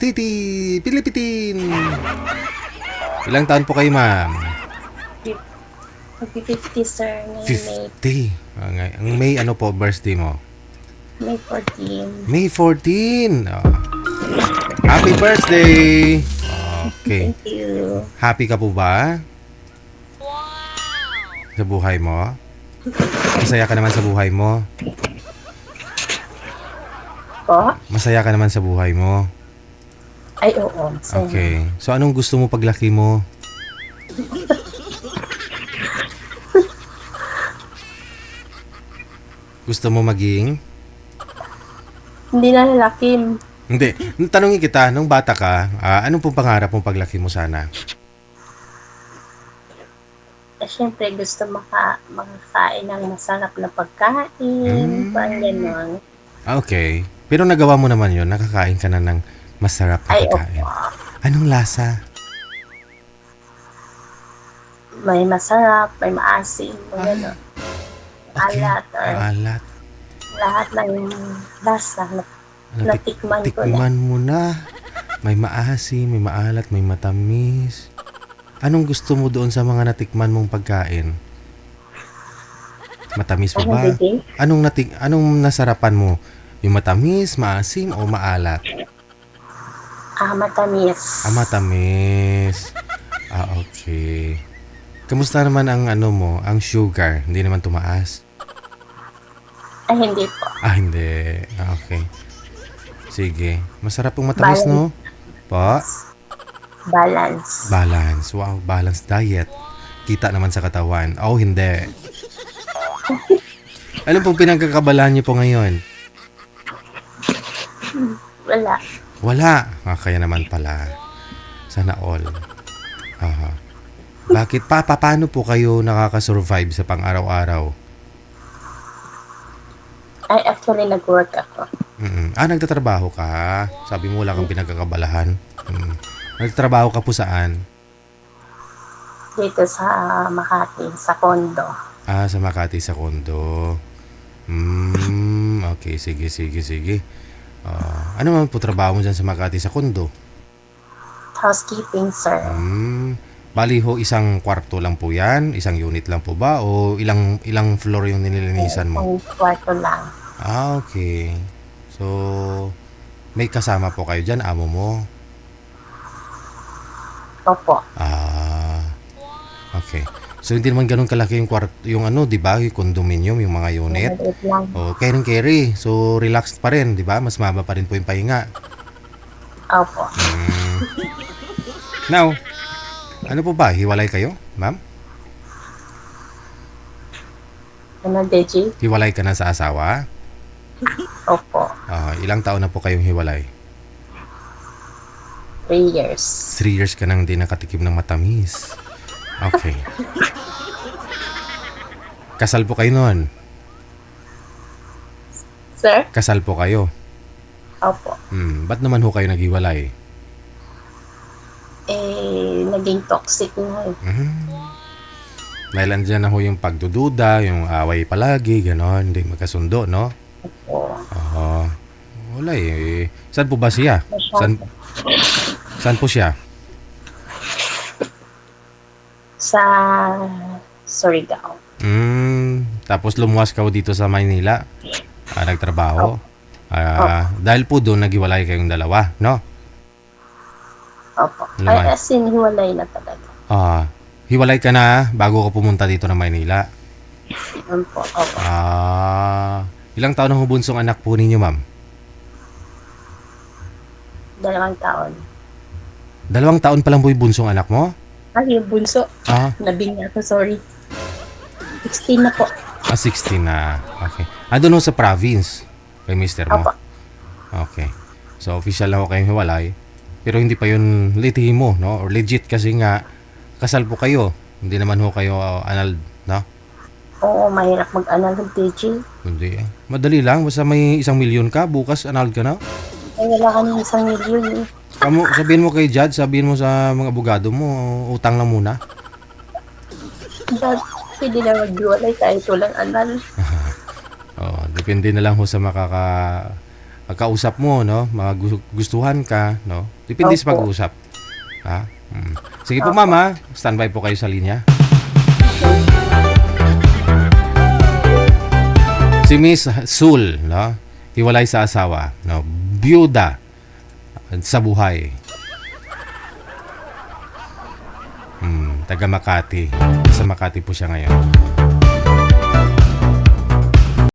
Titi Pilipitin. Ilang taon po kayo, ma'am? Mag-50, sir, ngayong 50. Ang May ano po birthday mo? May 14. May 14. Oh. Happy birthday. Okay. Thank you. Happy ka po ba? Sa buhay mo? Masaya ka naman sa buhay mo? Po? Masaya ka naman sa buhay mo? Ay, oo. Sir. Okay. So, anong gusto mo paglaki mo? Gusto mo maging? Hindi na lalakim. Hindi. Tanungin kita, nung bata ka, anong pong pangarap mong paglaki mo sana? Siyempre, gusto makakain ng masarap na pagkain. Parang gano'n. Okay. Pero nagawa mo naman yun. Nakakain ka na ng masarap na Ay, pagkain. opo. Anong lasa? May masarap, may maasim, gano'n. Okay. Alat, or Alat. lahat ng lasa na natikman ko na. Tikman mo na. May maasim, may maalat, may matamis. Anong gusto mo doon sa mga natikman mong pagkain? Matamis pa Ano, ba? baby? Anong nasarapan mo? Yung matamis, maasim, o maalat? Matamis. Matamis. Okay. Kamusta naman ang ang sugar? Hindi naman tumaas? Ay, hindi po. Hindi. Okay. Sige. Masarap yung matamis, no? Po? Balance. Balance. Wow, balanced diet. Kita naman sa katawan. Oh, hindi. Ano pong pinagkakabalahan niyo po ngayon? Wala. Wala. Kaya naman pala. Sana all. Bakit pa? Paano po kayo nakaka-survive sa pang-araw-araw? Ay, actually, nag-work ako. Nagtatrabaho ka. Sabi mo wala kang pinagkakabalahan. Nagtatrabaho ka po saan? Dito sa Makati, sa condo. Sa Makati sa condo. Okay, sige. Ano man po trabaho mo dyan sa Makati sa condo? Housekeeping, sir. Bali ho, isang kwarto lang po yan? Isang unit lang po ba? O ilang floor yung nililinisan mo? Ang kwarto lang. Okay. So, may kasama po kayo dyan, amo mo? Opo. Okay. So, hindi naman ganun kalaki yung kwarto, yung di ba? Yung condominium, yung mga unit. Maliit lang. Carry. So, relaxed pa rin, di ba? Mas maba pa rin po yung pahinga. Opo. Now, ano po ba? Hiwalay kayo, ma'am? Ano, Deji? Hiwalay ka na sa asawa? Opo. Ilang taon na po kayong hiwalay? 3 years. 3 years ka nang di nakatikim ng matamis. Okay. Kasal po kayo noon? Sir? Kasal po kayo? Opo. Ba't naman ho kayo naghiwalay? Naging toxic na. Dahil andyan na ho yung pagdududa, yung away palagi, gano'n, hindi magkasundo, no? Opo. Wala eh. Saan po ba siya? Saan po siya? Sa Surigao. Tapos lumuwas ka ho dito sa Maynila? Nagtrabaho? Dahil po doon naghiwalay kayong dalawa, no? Opo. Ay, as in, hiwalay na talaga. Hiwalay ka na bago ka pumunta dito ng Maynila? Opo. Opo. Ilang taon na ho bunsong anak po ninyo, ma'am? 2 taon. 2 taon pa lang po yung bunsong anak mo? Ay, yung bunso. Nabing ako, sorry. 16 na po. 16 na. Okay. Doon ho sa province kay mister mo? Opo. Okay. So, official lang ho kayong hiwalay. Pero hindi pa yun mo, no? Or legit kasi nga, kasal po kayo. Hindi naman ho kayo anal, no? Oo, mahirap mag-anal ng teaching. Hindi eh. Madali lang. Basta may 1 milyon ka, bukas anal ka na. Ay, wala ka ng 1 milyon eh. Sabihin mo kay judge, sabihin mo sa mga abogado mo, utang lang muna. Dad, pwede na mag-iwalay kahit walang anal. Depende na lang ho sa pagkausap mo, no? Mga gustuhan ka, no? Depende sa Opo. pag-uusap. Ha? Sige po, ma'am, ha? Standby po kayo sa linya. Si Miss Sul, no? Hiwalay sa asawa, no? Byuda sa buhay. Taga Makati. Sa Makati po siya ngayon.